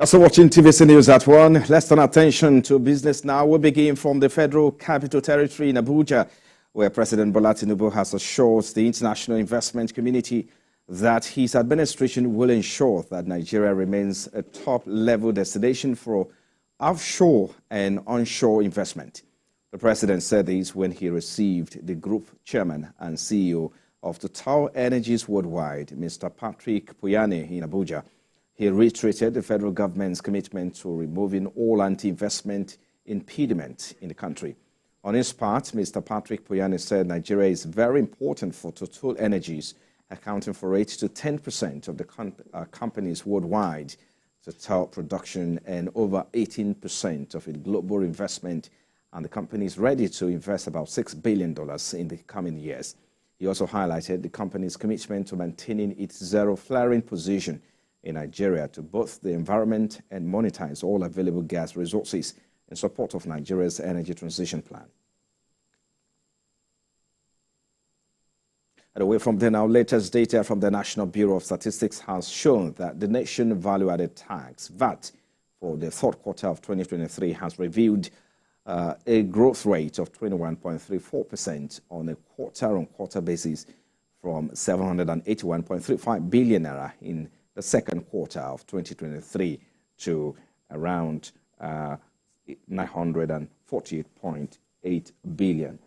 Also watching TVC News at 1, let's turn attention to business now. We begin from the Federal Capital Territory in Abuja, where President Bola Tinubu has assured the international investment community that his administration will ensure that Nigeria remains a top-level destination for offshore and onshore investment. The president said this when he received the group chairman and CEO of Total Energies Worldwide, Mr. Patrick Pouyanne, in Abuja. He reiterated the federal government's commitment to removing all anti-investment impediments in the country. On his part, Mr. Patrick Pouyanne said Nigeria is very important for Total Energies, accounting for 8 to 10% of the companies worldwide, Total production, and over 18% of its global investment, and the company is ready to invest about $6 billion in the coming years. He also highlighted the company's commitment to maintaining its zero flaring position in Nigeria to both the environment and monetize all available gas resources in support of Nigeria's energy transition plan. And away from there now, latest data from the National Bureau of Statistics has shown that the nation value-added tax, VAT, for the third quarter of 2023 has revealed a growth rate of 21.34% on a quarter-on-quarter basis from 781.35 billion naira in the second quarter of 2023 to around 948.8 billion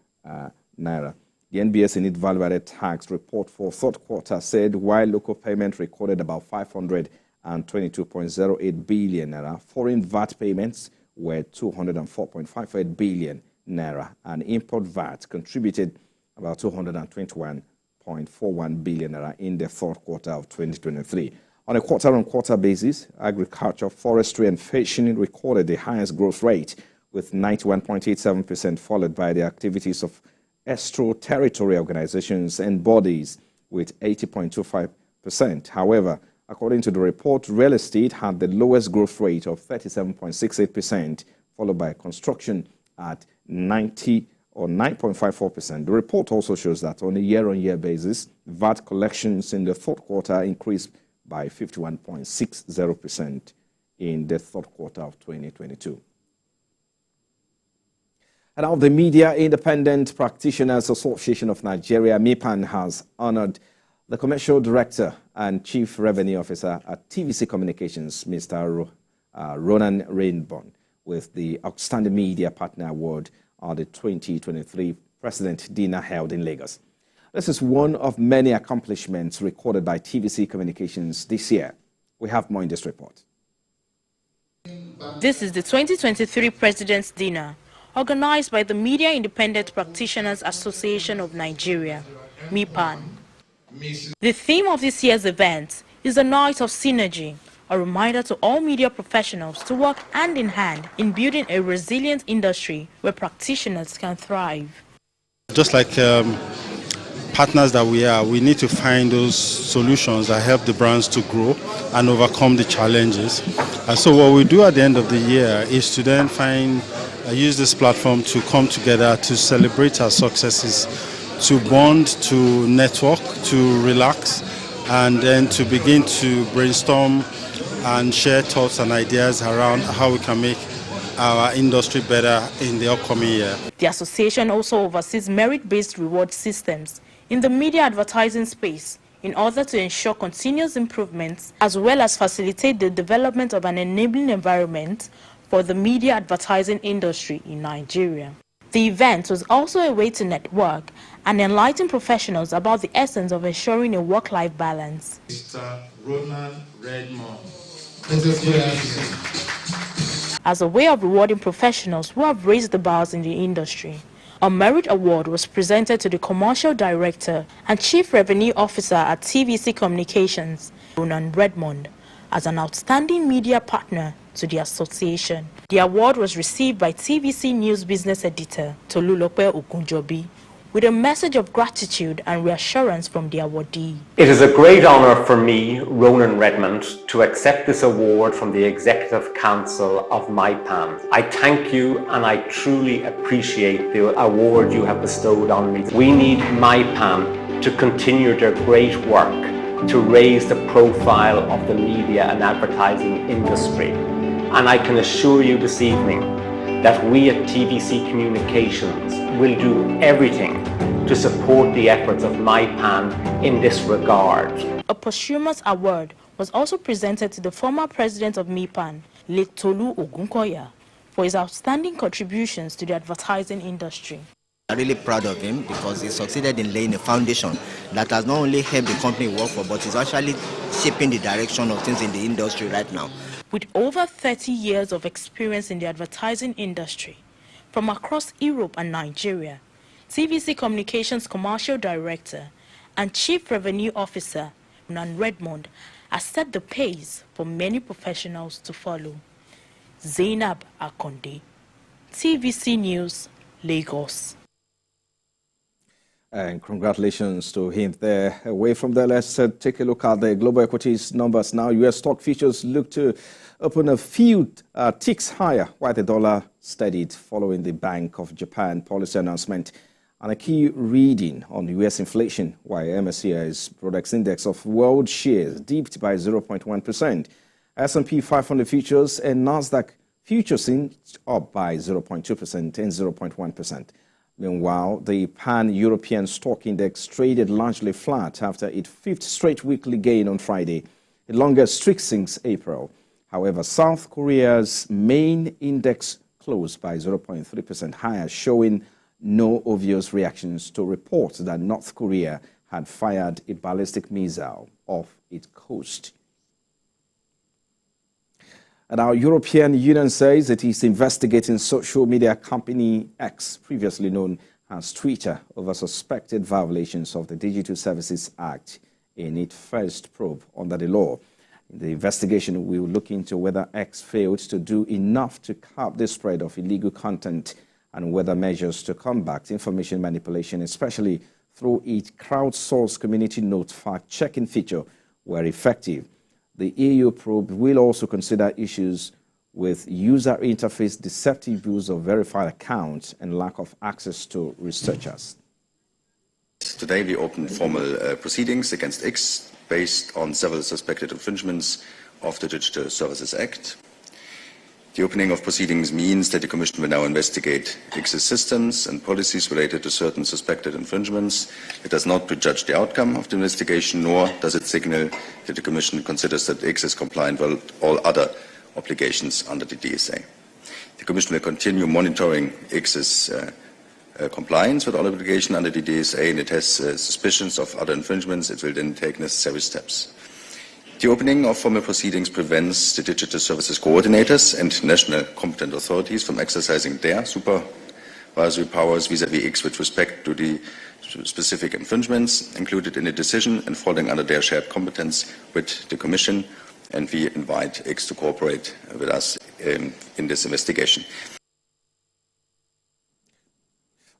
naira. The NBS in its value-added tax report for third quarter said while local payment recorded about 522.08 billion naira, foreign VAT payments were 204.58 billion naira, and import VAT contributed about 221.41 billion naira in the third quarter of 2023. On a quarter-on-quarter basis, agriculture, forestry, and fishing recorded the highest growth rate, with 91.87%, followed by the activities of extra-territorial organizations and bodies with 80.25%. However, according to the report, real estate had the lowest growth rate of 37.68%, followed by construction at 90 or 9.54%. The report also shows that on a year-on-year basis, VAT collections in the third quarter increased by 51.60% in the third quarter of 2022. And now the Media Independent Practitioners Association of Nigeria, MIPAN, has honored the Commercial Director and Chief Revenue Officer at TVC Communications, Mr. Ronan Rainbow, with the Outstanding Media Partner Award at the 2023 President Dinner held in Lagos. This is one of many accomplishments recorded by TVC Communications this year. We have more in this report. This is the 2023 President's Dinner, organized by the Media Independent Practitioners Association of Nigeria, MIPAN. The theme of this year's event is a night of synergy, a reminder to all media professionals to work hand in hand in building a resilient industry where practitioners can thrive. Just like partners that we are, we need to find those solutions that help the brands to grow and overcome the challenges. And so what we do at the end of the year is to then use this platform to come together to celebrate our successes, to bond, to network, to relax, and then to begin to brainstorm and share thoughts and ideas around how we can make our industry better in the upcoming year. The association also oversees merit-based reward systems in the media advertising space in order to ensure continuous improvements as well as facilitate the development of an enabling environment for the media advertising industry in Nigeria. The event was also a way to network and enlighten professionals about the essence of ensuring a work-life balance. Mr. Ronan Redmond. As a way of rewarding professionals who have raised the bars in the industry, a merit award was presented to the Commercial Director and Chief Revenue Officer at TVC Communications, Ronan Redmond, as an outstanding media partner to the association. The award was received by TVC News Business Editor Tolulope Ogunjobi, with a message of gratitude and reassurance from the awardee. It is a great honor for me, Ronan Redmond, to accept this award from the Executive Council of MIPAN. I thank you and I truly appreciate the award you have bestowed on me. We need MIPAN to continue their great work to raise the profile of the media and advertising industry. And I can assure you this evening that we at TVC Communications will do everything to support the efforts of MyPan in this regard. A posthumous award was also presented to the former president of MyPan, late Tolu Ogunkoya, for his outstanding contributions to the advertising industry. I'm really proud of him because he succeeded in laying a foundation that has not only helped the company work for, but is actually shaping the direction of things in the industry right now. With over 30 years of experience in the advertising industry, from across Europe and Nigeria, TVC Communications Commercial Director and Chief Revenue Officer, Nan Redmond, has set the pace for many professionals to follow. Zainab Akonde, TVC News, Lagos. And congratulations to him there. Away from there, let's take a look at the global equities numbers now. U.S. stock futures look to open a few ticks higher, while the dollar steadied following the Bank of Japan policy announcement and a key reading on U.S. inflation, while MSCI's Products Index of World Shares dipped by 0.1%. S&P 500 futures and Nasdaq futures inched up by 0.2% and 0.1%. Meanwhile, the Pan-European Stock Index traded largely flat after its fifth straight weekly gain on Friday, the longest streak since April. However, South Korea's main index closed by 0.3% higher, showing no obvious reactions to reports that North Korea had fired a ballistic missile off its coast. And our European Union says it is investigating social media company X, previously known as Twitter, over suspected violations of the Digital Services Act in its first probe under the law. The investigation will look into whether X failed to do enough to curb the spread of illegal content and whether measures to combat information manipulation, especially through its crowdsourced community note fact-checking feature, were effective. The EU probe will also consider issues with user interface deceptive use of verified accounts and lack of access to researchers. Today we opened formal proceedings against X based on several suspected infringements of the Digital Services Act. The opening of proceedings means that the Commission will now investigate X's systems and policies related to certain suspected infringements. It does not prejudge the outcome of the investigation, nor does it signal that the Commission considers that X is compliant with all other obligations under the DSA. The Commission will continue monitoring X's compliance with all obligations under the DSA, and it has suspicions of other infringements. It will then take necessary steps. The opening of formal proceedings prevents the digital services coordinators and national competent authorities from exercising their supervisory powers vis-à-vis X with respect to the specific infringements included in the decision and falling under their shared competence with the Commission, and we invite X to cooperate with us in this investigation.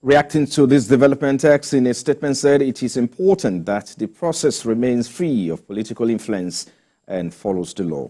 Reacting to this development, X in a statement said it is important that the process remains free of political influence and follows the law.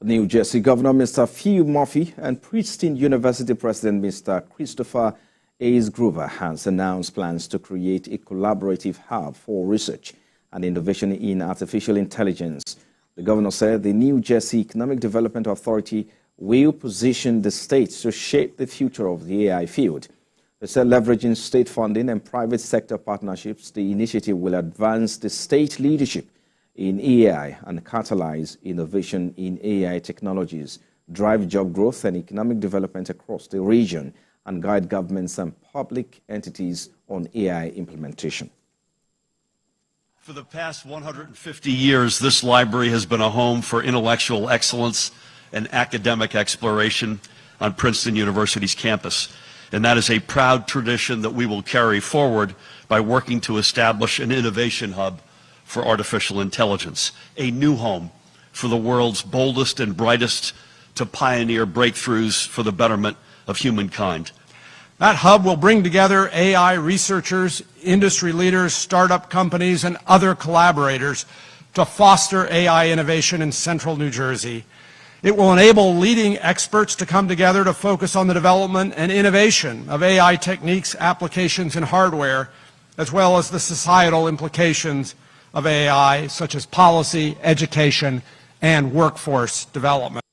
New Jersey Governor Mr. Phil Murphy and Princeton University President Mr. Christopher A. Grover has announced plans to create a collaborative hub for research and innovation in artificial intelligence. The governor said the New Jersey Economic Development Authority will position the states to shape the future of the AI field. They said leveraging state funding and private sector partnerships, the initiative will advance the state leadership in AI and catalyze innovation in AI technologies, drive job growth and economic development across the region, and guide governments and public entities on AI implementation. For the past 150 years, this library has been a home for intellectual excellence and academic exploration on Princeton University's campus. And that is a proud tradition that we will carry forward by working to establish an innovation hub for artificial intelligence, a new home for the world's boldest and brightest to pioneer breakthroughs for the betterment of humankind. That hub will bring together AI researchers, industry leaders, startup companies, and other collaborators to foster AI innovation in central New Jersey. It will enable leading experts to come together to focus on the development and innovation of AI techniques, applications, and hardware as well as the societal implications of AI, such as policy, education, and workforce development.